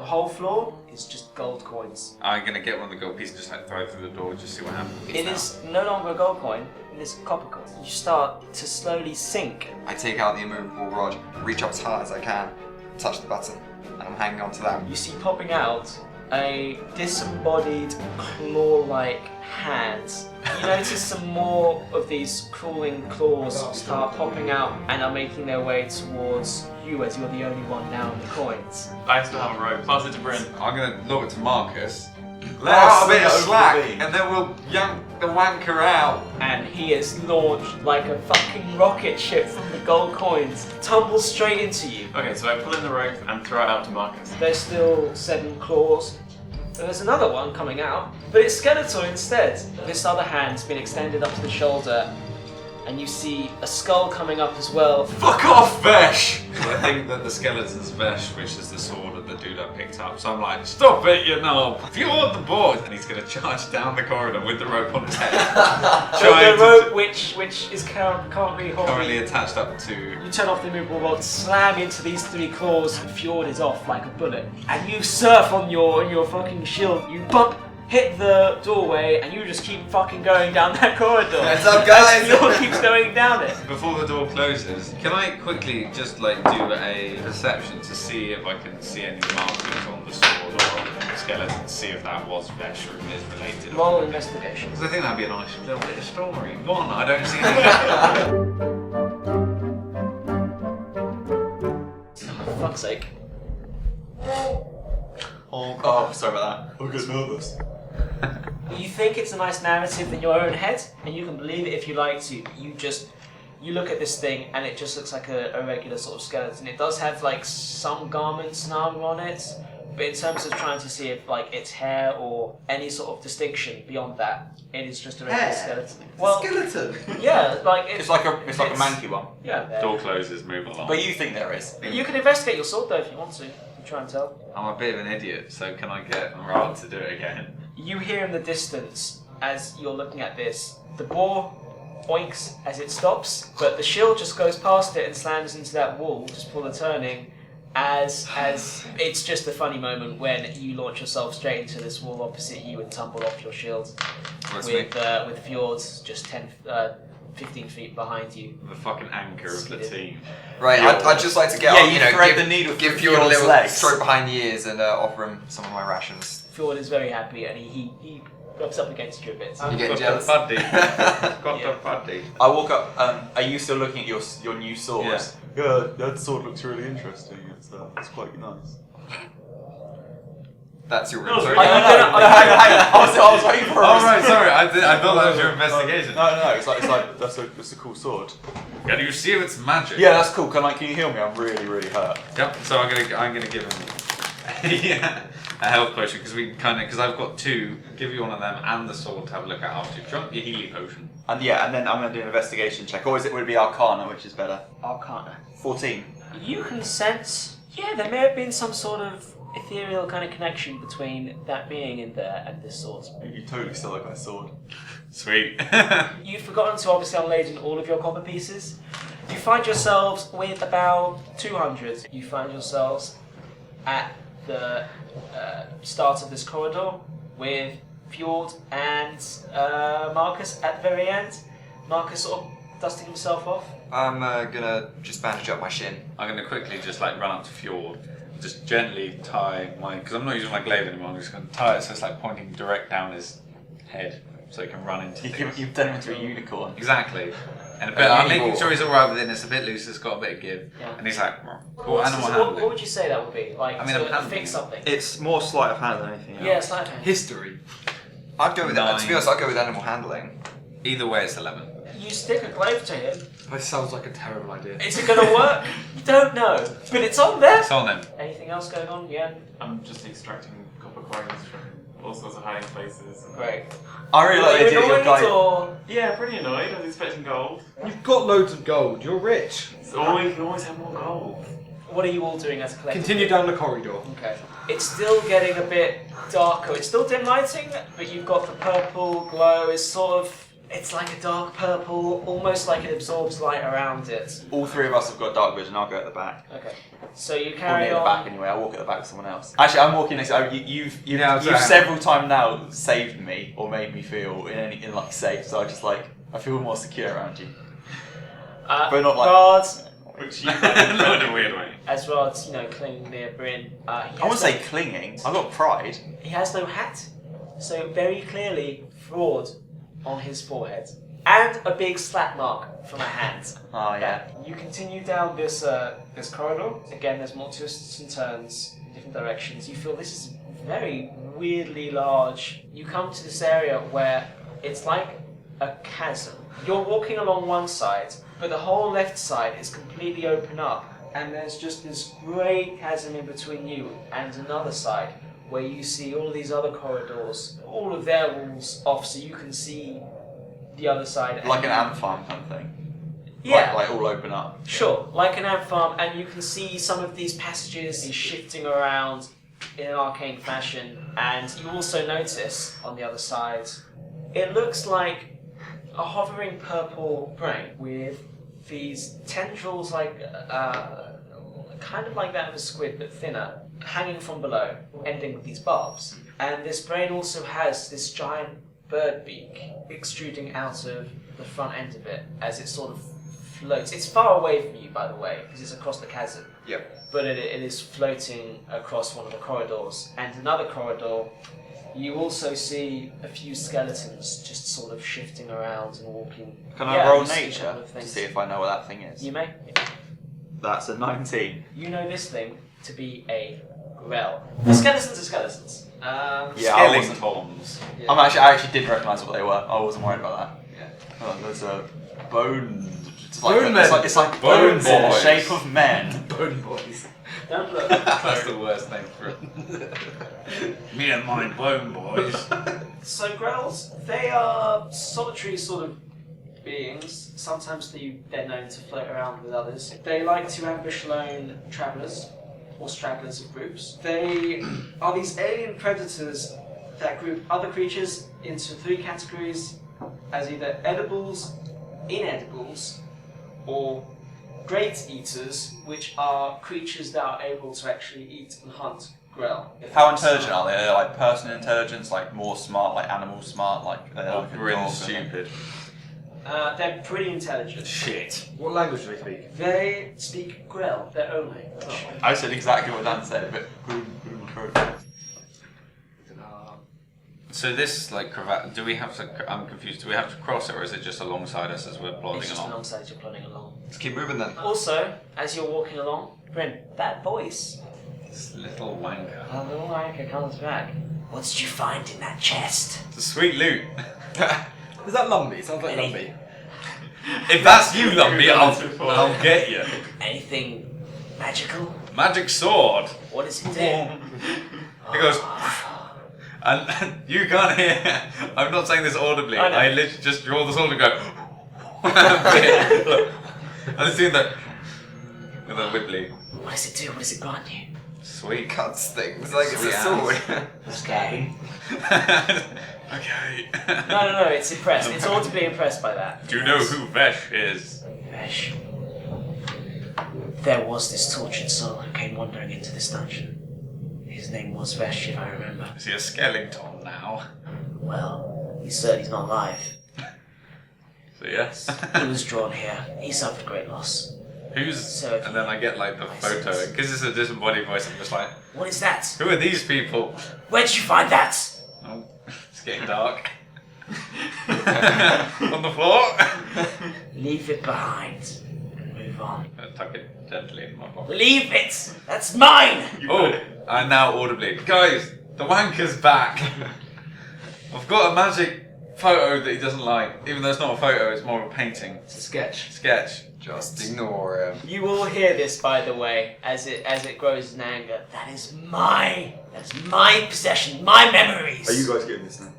The whole floor is just gold coins. I'm going to get one of the gold pieces and just like throw it through the door, just see what happens. It is no longer a gold coin, it is a copper coin. You start to slowly sink. I take out the immovable rod, reach up as hard as I can, touch the button, and I'm hanging on to that. You see popping out a disembodied claw-like hand. You notice some more of these crawling claws start popping out and are making their way towards you as you're the only one now in the coins. I still have a rope. Pass it to Bryn. I'm going to lob it to Marcus. Let Let us out a bit of see it slack, over the beam. and then we'll yank the wanker out. And he is launched like a fucking rocket ship from the gold coins, tumbles straight into you. Okay, so I pull in the rope and throw it out to Marcus. There's still 7 claws. There's another one coming out, but it's Skeletor instead. This other hand's been extended up to the shoulder, and you see a skull coming up as well. Fuck off, Vesh! So I think that the skeleton's Vesh, which is the sword that the dude I picked up. So I'm like, stop it, you knob! Fjord the board! And he's going to charge down the corridor with the rope on his head. The rope, which is currently currently attached up to... You turn off the immovable rod, slam into these 3 claws, and Fjord is off like a bullet. And you surf on your fucking shield. You bump, hit the doorway, and you just keep fucking going down that corridor. What's up, guys? As Fjord keeps going down it. Before the door closes, can I quickly just like do a perception to see if I can see any markings on the sword or on the skeleton, see if that was Vesh or is related? Roll investigation. Because I think that'd be a nice little bit of story. Go on, I don't see anything. For fuck's sake. Oh, sorry about that. I get nervous. You think it's a nice narrative in your own head, and you can believe it if you like to. You look at this thing, and it just looks like a regular sort of skeleton. It does have like some garments and armor on it, but in terms of trying to see if like it's hair or any sort of distinction beyond that, it is just a regular skeleton. Well, skeleton? yeah, like It's like a manky one. Yeah. Door closes, move along. But you think there is? You can investigate your sword though if you want to. Try and tell. I'm a bit of an idiot, so can I get Rod to do it again? You hear in the distance, as you're looking at this, the boar oinks as it stops, but the shield just goes past it and slams into that wall just before the turning, as it's just a funny moment when you launch yourself straight into this wall opposite you and tumble off your shield with Fjords just 15 feet behind you. The fucking anchor of the team. Right, I'd just like to get up, thread the needle give through Fjord a Fjord's little legs. stroke behind the ears and offer him some of my rations. Fjord is very happy and he rubs up against you a bit. You getting jealous? Got the buddy. I walk up. Are you still looking at your new sword? Yeah. Yeah, that sword looks really interesting. It's quite nice. That's your Are you room. gonna- I was waiting for Oh right, sorry, I thought that was your investigation. No, it's like that's a cool sword. Can you see its magic? Yeah, that's cool. Can you heal me? I'm really hurt. Yep. So I'm gonna give him a health potion because I've got 2. Give you one of them and the sword to have a look at after. Do you want your healing potion? And then I'm gonna do an investigation check. Or would it be Arcana, which is better? Arcana. 14. You can sense, there may have been some sort of ethereal kind of connection between that being in there and this sword. You totally still like that sword. Sweet. You've forgotten to obviously unladen all of your copper pieces. You find yourselves with about 200. You find yourselves at the start of this corridor with Fjord and Marcus at the very end. Marcus sort of dusting himself off. I'm gonna just bandage up my shin. I'm gonna quickly just like run up to Fjord, just gently tie my, because I'm not using my glaive anymore. I'm just gonna tie it so it's like pointing direct down his head, so he can run into things. You've done him into a unicorn. Exactly. And a bit, I'm making sure he's alright with it. It's a bit loose. It's got a bit of give. Yeah. And he's like, What animal handling. what would you say that would be? Like I mean, I'm to handling fix it. something? It's more sleight of hand than anything else. Yeah, sleight of hand. History. I'd go with that. To be honest, I'd go with animal handling. Either way, it's 11. You stick a glaive to him. That sounds like a terrible idea. Is it going to work? You don't know, but it's on there. It's on him. Anything else going on? Yeah. I'm just extracting copper coins from all sorts of hiding places. Great. I really like the idea of your guy. Or... Yeah, pretty annoyed. I was expecting gold. You've got loads of gold. You're rich. So you can always have more gold. What are you all doing as a collective? Continue down the corridor. Okay. It's still getting a bit darker. It's still dim lighting, but you've got the purple glow. It's sort of It's like a dark purple, almost like it absorbs light around it. All three of us have got dark vision. I'll go at the back. Okay. So you Or carry near the on. back anyway. I'll walk at the back with someone else. Actually, I'm walking next. You've Yeah, several times now saved me or made me feel in like safe. So I feel more secure around you. But not like- guards, Which you, Not in a weird way. as well as clinging near Bryn. I wouldn't say clinging. I've got pride. He has no hat, so very clearly fraud on his forehead, and a big slap mark from a hand. Oh yeah. You continue down this this corridor. Again, there's more twists and turns in different directions. You feel this is very weirdly large. You come to this area where it's like a chasm. You're walking along one side, but the whole left side is completely open up, and there's just this great chasm in between you and another side where you see all these other corridors, all of their walls off, so you can see the other side. Like an ant farm kind of thing. Yeah. Like all open up. Sure, like an ant farm, and you can see some of these passages shifting around in an arcane fashion, and you also notice on the other side, it looks like a hovering purple brain with these tendrils like, kind of like that of a squid but thinner, hanging from below, ending with these barbs. And this brain also has this giant bird beak extruding out of the front end of it as it sort of floats. It's far away from you, by the way, because it's across the chasm. Yep. But it is floating across one of the corridors. And another corridor, you also see a few skeletons just sort of shifting around and walking. Can I roll you see a nature couple of to things. see if I know what that thing is? You may. That's a 19. You know this thing to be a grell. Skeletons are skeletons. Yeah, I wasn't. Skeletons. Yeah. I actually did recognise what they were. I wasn't worried about that. Yeah. Oh, there's a bone. It's Bone like, men. it's like Bone bones in the boys. shape of men. Bone boys. Don't look. That's the worst thing for it. Me and my bone boys. So grells, they are solitary sort of beings. Sometimes they're known to float around with others. They like to ambush lone travellers or stragglers of groups. They are these alien predators that group other creatures into three categories as either edibles, inedibles, or great eaters, which are creatures that are able to actually eat and hunt grell. How intelligent are they? Are they like person intelligence, like more smart, like animal smart, like they're like a Really dog? stupid. They're pretty intelligent. Shit. What language do they speak? They speak grell, their own language. I said exactly what Dan said, but So this, like, cravat, do we have to, I'm confused, do we have to cross it or is it just alongside us as we're plodding It's just along? alongside as you're plodding along. Let's keep moving then. Also, as you're walking along, Bryn, that voice, This little wanker. a little wanker comes back. What did you find in that chest? It's a sweet loot. Is that Lumpy? Sounds like Lumpy. If that's you, Lumpy, I'll get you. Anything magical? Magic sword. What does it do? He goes, and you can't hear. I'm not saying this audibly. I know. I literally just draw the sword and go. Look, and it's doing that with a wibbly. What does it do? What does it grant you? Sweet. Cuts things like it's a Sweet sword. Stabbing. Okay. No, it's impressed. It's audibly impressed by that. Do you know who Vesh is? Vesh. There was this tortured soul who came wandering into this dungeon. His name was Vesh, if I remember. Is he a skeleton now? Well, he's certainly not alive. So yes. He was drawn here. He suffered great loss. Who's? So And then I get like the photo because it's a disembodied voice. I'm just like, What is that? who are these people? Where'd you find that? Oh, it's getting dark. On the floor. Leave it behind and move on. Tuck it gently in my pocket. Leave it! That's mine! Oh, and now audibly, guys, the wanker's back. I've got a magic photo that he doesn't like, even though it's not a photo, it's more of a painting. It's a sketch. Sketch. Just ignore him. You all hear this, by the way, as it grows in anger. That is my possession, my memories. Are you guys getting this now?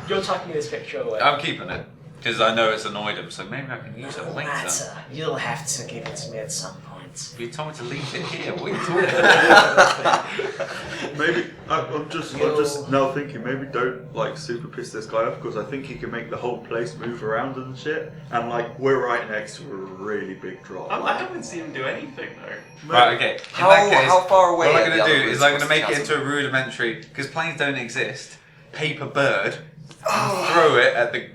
You're tucking this picture away. I'm keeping it because I know it's annoyed him, so maybe I can use it No later. matter. You'll have to give it to me at some point. You told me to leave it here. What are you talking about? Maybe I'm just now thinking. Maybe don't like super piss this guy off because I think he can make the whole place move around and shit. And like we're right next to a really big drop. I haven't seen him do anything though. Right, okay. How far away? What are I'm the going to other do is routes I'm going to across make the it chasm? into a rudimentary, because planes don't exist, paper bird, and throw it at the,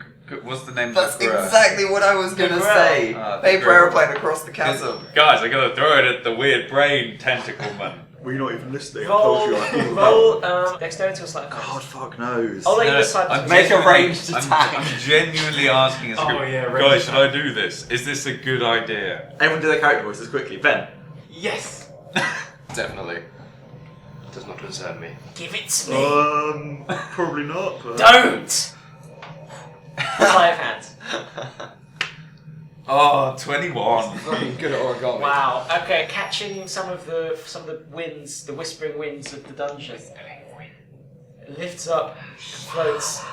what's the name of That's the bird? exactly what I was gonna Grill. say. The Paper grill. airplane across the chasm. Guys, I got to throw it at the weird brain tentacle man. Were you not even listening? I told you. I Roll dexterity or sleight of God, hand. fuck knows. I'll let you No, decide. I'm Make a genuinely- ranged attack. I'm genuinely asking as a Oh, group, yeah, ranged guys, should I attack. do this? Is this a good idea? Everyone do their character voices quickly. Ben. Yes. Definitely. Does not concern me. Give it to me. Probably not. But... Don't. Sleight of hand. Oh, 21. Fucking good at origami. Wow. Okay, catching some of the winds, the whispering winds of the dungeon. It lifts up, floats,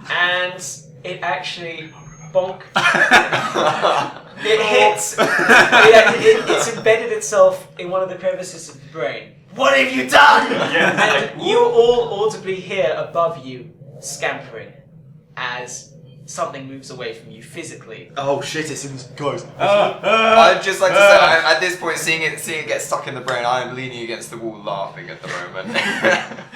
and it actually bonk. It hits. It's embedded itself in one of the crevices of the brain. What have you done? And you all audibly hear above you scampering as something moves away from you physically. Oh shit! It's in guys. I'd just like to say, at this point, seeing it get stuck in the brain, I am leaning against the wall, laughing at the moment.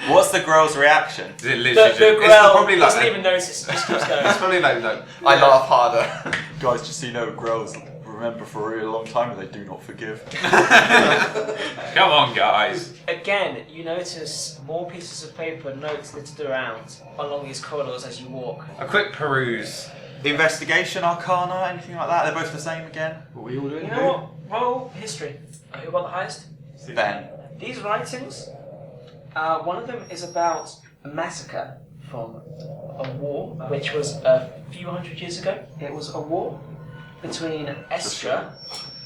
What's the girl's reaction? Is it The literally just, Grell it's probably like doesn't even notice. It just keeps going. It's probably like, no. I laugh harder. Guys, just so you know, girls remember for a really long time and they do not forgive. Come on, guys. Again, you notice more pieces of paper, notes littered around along these corridors as you walk. A quick peruse. Investigation, Arcana, anything like that? They're both the same again? What we all doing? You know what? Roll history. Who got the highest? Ben. These writings, one of them is about a massacre from a war, which was a few hundred years ago. It was a war between Estra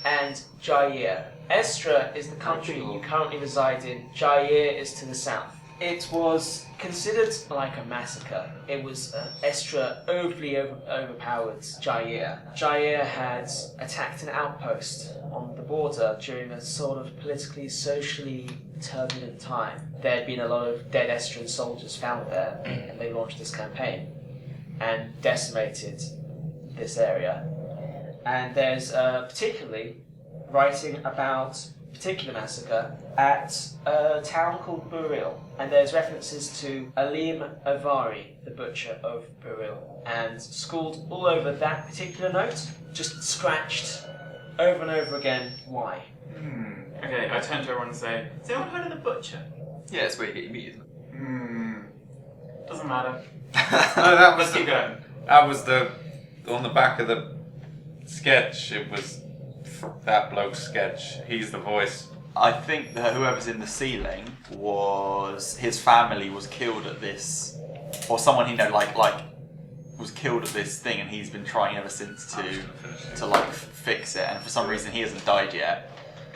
and Jair. Estra is the country you currently reside in. Jair is to the south. It was considered like a massacre. It was Estra overly overpowered Jair. Jair had attacked an outpost on the border during a sort of politically, socially turbulent time. There had been a lot of dead Estran soldiers found there, and they launched this campaign and decimated this area. And there's particularly writing about a particular massacre at a town called Buril. And there's references to Alim Avari, the butcher of Buril. And scrawled all over that particular note, just scratched over and over again, why? Okay, I turn to everyone and say, has anyone heard of the butcher? Yeah, it's where you get your meat. Doesn't matter. No, that was Let's keep going. That was the on the back of the sketch. It was that bloke's sketch. He's the voice. I think that whoever's in the ceiling was his family was killed at this, or someone he know like was killed at this thing, and he's been trying ever since to like fix it, and for some reason he hasn't died yet.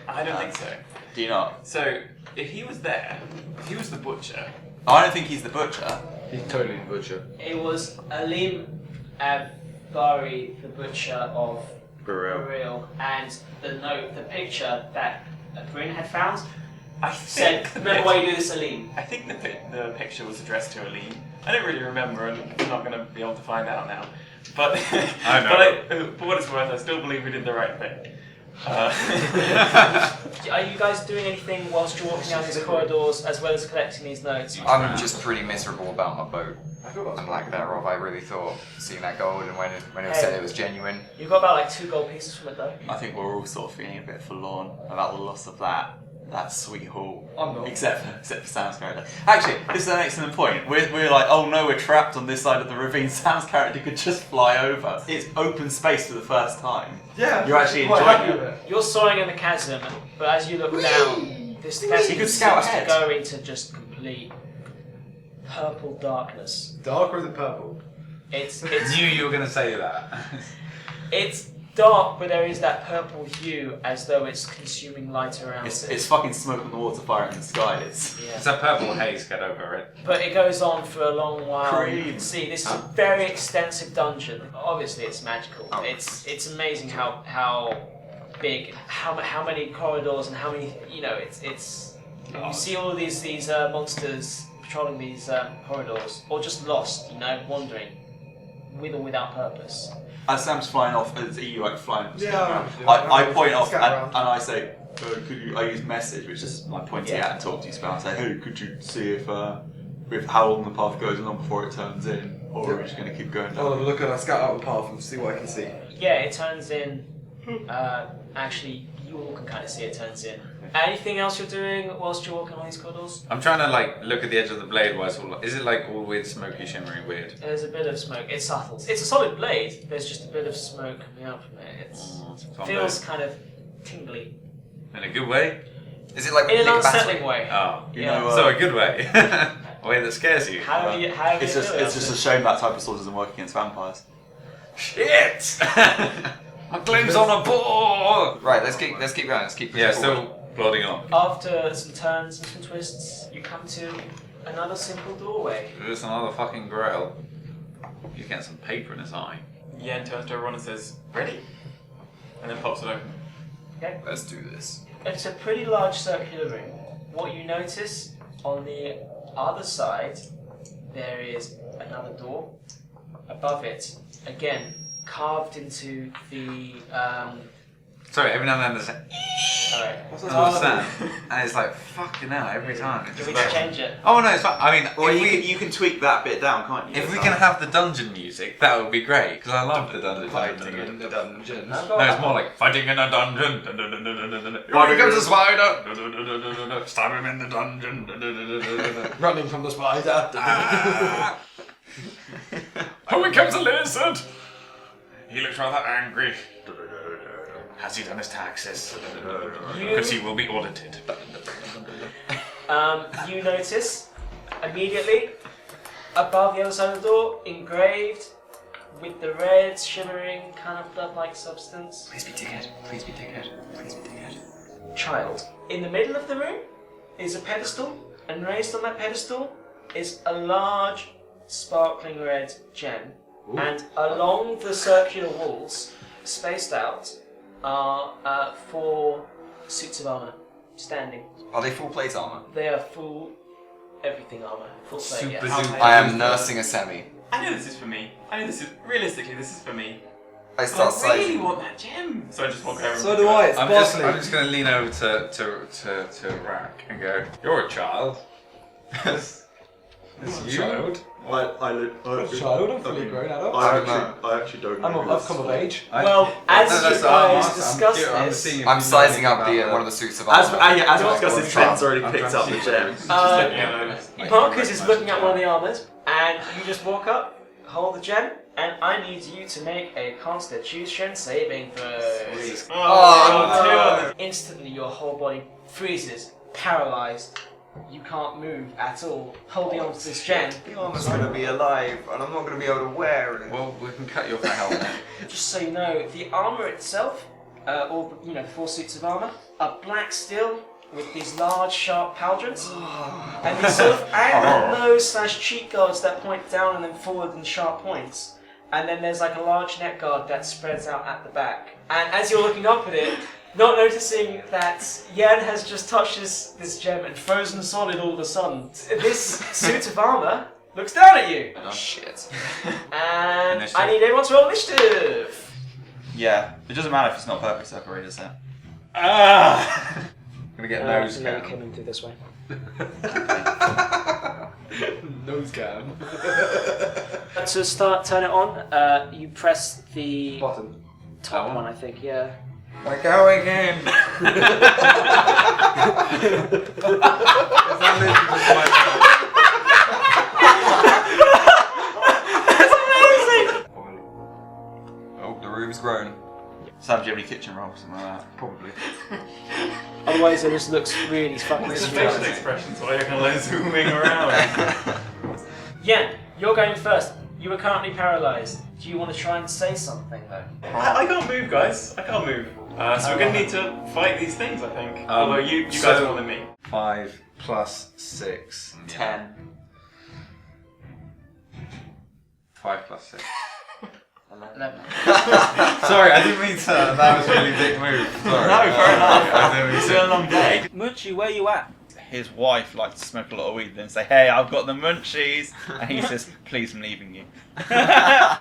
I don't think so. Do you not? So, if he was there, if he was the butcher, I don't think he's the butcher. He's totally the butcher. It was Alim Avari, the butcher of Buril, and the picture that Bryn had found I said, think remember why you do this, Alim? I think the picture was addressed to Aline. I don't really remember, and I'm not going to be able to find out now. But I know. but for what it's worth, I still believe we did the right thing. Are you guys doing anything whilst you're walking down these corridors as well as collecting these notes? I'm just pretty miserable about my boat. And lack thereof. I really thought seeing that gold and when it was said it was genuine. You've got about like 2 gold pieces from it though. I think we're all sort of feeling a bit forlorn about the loss of that sweet haul. I'm not. Except for Sam's character. Actually, this is an excellent point. We're like, oh no, we're trapped on this side of the ravine. Sam's character could just fly over. It's open space for the first time. Yeah. You're actually quite enjoying happy it. with it. You're soaring in the chasm, but as you look down, this chasm You could scout seems ahead. to go into just complete purple darkness. Dark or is it purple? It's Knew you were going to say that. it's dark, but there is that purple hue as though it's consuming light around it. It's fucking smoke on the water, fire in the sky. It's Yeah. It's a purple haze. Get over it. But it goes on for a long while. You Cream. can see this is a very extensive dungeon. Obviously, it's magical. Oh. It's amazing how big, how many corridors and how many it's You see all of these monsters patrolling these corridors, or just lost, wandering, with or without purpose. As Sam's flying off, as you like flying, Yeah, I point off scout and I say, could you? I use message, which is like pointing out and talk to you spell. I say, hey, could you see if how long the path goes along before it turns in, or are we just going to keep going down? I'll have a look and I'll scout out the path and see what I can see. Yeah, it turns in. Actually, you all can kind of see it turns in. Anything else you're doing whilst you're walking on these corridors? I'm trying to like look at the edge of the blade while it's all. Is it like all weird, smoky, shimmery, weird? There's a bit of smoke. It's subtle. It's a solid blade. There's just a bit of smoke coming out from it. It feels kind of tingly. In a good way? Is it like In an lick battle? unsettling way. Oh, Yeah. so a good way. A way that scares you. How do you It's do just it? it's just a shame that type of sword doesn't work against vampires. Shit! My claim's on a board! Right, let's keep going. Let's keep pushing Yeah, forward. still plodding on. After some turns and some twists, you come to another simple doorway. There's another fucking grail. You get some paper in his eye. Yen turns to everyone and says, "Ready?" And then pops it open. Okay. Let's do this. It's a pretty large circular room. What you notice on the other side, there is another door. Above it, again, carved into the. Sorry, every now and then there's a Alright. sound, and it's like fucking hell every time. It's Do just we need to like, change it? oh no, it's fine. I mean, Well, if you can tweak that bit down, can't you? if we can have the dungeon music, that would be great because I love the dungeon. Fighting in the dungeon. No, it's more like fighting in a dungeon. Here comes a spider. Stab him in the dungeon. Running from the spider. Oh, here comes a lizard. He looks rather angry. Has he done his taxes? Because he will be audited. You notice immediately above the other side of the door, engraved with the red, shimmering, kind of blood-like substance. Please be dickhead. Please be dickhead. Please be dickhead. Child. In the middle of the room is a pedestal, and raised on that pedestal is a large, sparkling red gem. Ooh. And along the circular walls, spaced out, are 4 suits of armour standing. Are they full plate armor? They are full everything armour. Full plate, yes. I am nursing a semi. I know this is for me. I know this is realistically this is for me. I start I really sizing. want that gem. So I just walk over. So do I. It's I'm sparkling. just going to lean over to Rack and go, "You're a child." This Child? I'm a child. I'm fully grown adult. I actually don't know. I've come of age. Well, as you guys discuss this, I'm sizing up the one of the suits of armor. As we discussed, this Ben's already picked up the gem. Marcus is looking at one of the armors, and you just walk up, hold the gem, and I need you to make a Constitution saving throw. Oh, Instantly, your whole body freezes, paralyzed. You can't move at all, holding on to this gem. The armor's gonna be alive, and I'm not gonna be able to wear it. Well, we can cut you off the helmet. Just so you know, the armor itself, or the 4 suits of armor, are black steel with these large, sharp pauldrons, and these sort of angled nose/cheek guards that point down and then forward in sharp points. And then there's like a large neck guard that spreads out at the back. And as you're looking up at it, not noticing that Yen has just touched this gem and frozen solid all of a sudden, this suit of armor looks down at you. Oh shit. And Initiative. I need everyone to roll initiative. Yeah, it doesn't matter if it's not perfect separated, is it? I'm gonna get nose No, you cam. came in through this way. Nose cam. To start, turn it on. You press the Button. top That one, one? I think. Yeah. We're going in. Oh, the room's grown. Sam, do you have any kitchen rolls or something like that? Probably. Otherwise, it just looks really fucking It's the facial expressions while you're kind of like zooming around. Yen, you're going first. You were currently paralyzed. Do you want to try and say something though? I can't move, guys. I can't move. So we're gonna need to fight these things, I think. Although you guys so- are more than me. 5 plus 6. 10. 5 plus 6. 11. Sorry, I didn't mean to. That was a really big move. Sorry. No, fair enough. I didn't mean It's to. been a long day. Muchi, where you at? his wife likes to smoke a lot of weed, then say, "Hey, I've got the munchies," and he says, "Please, I'm leaving you."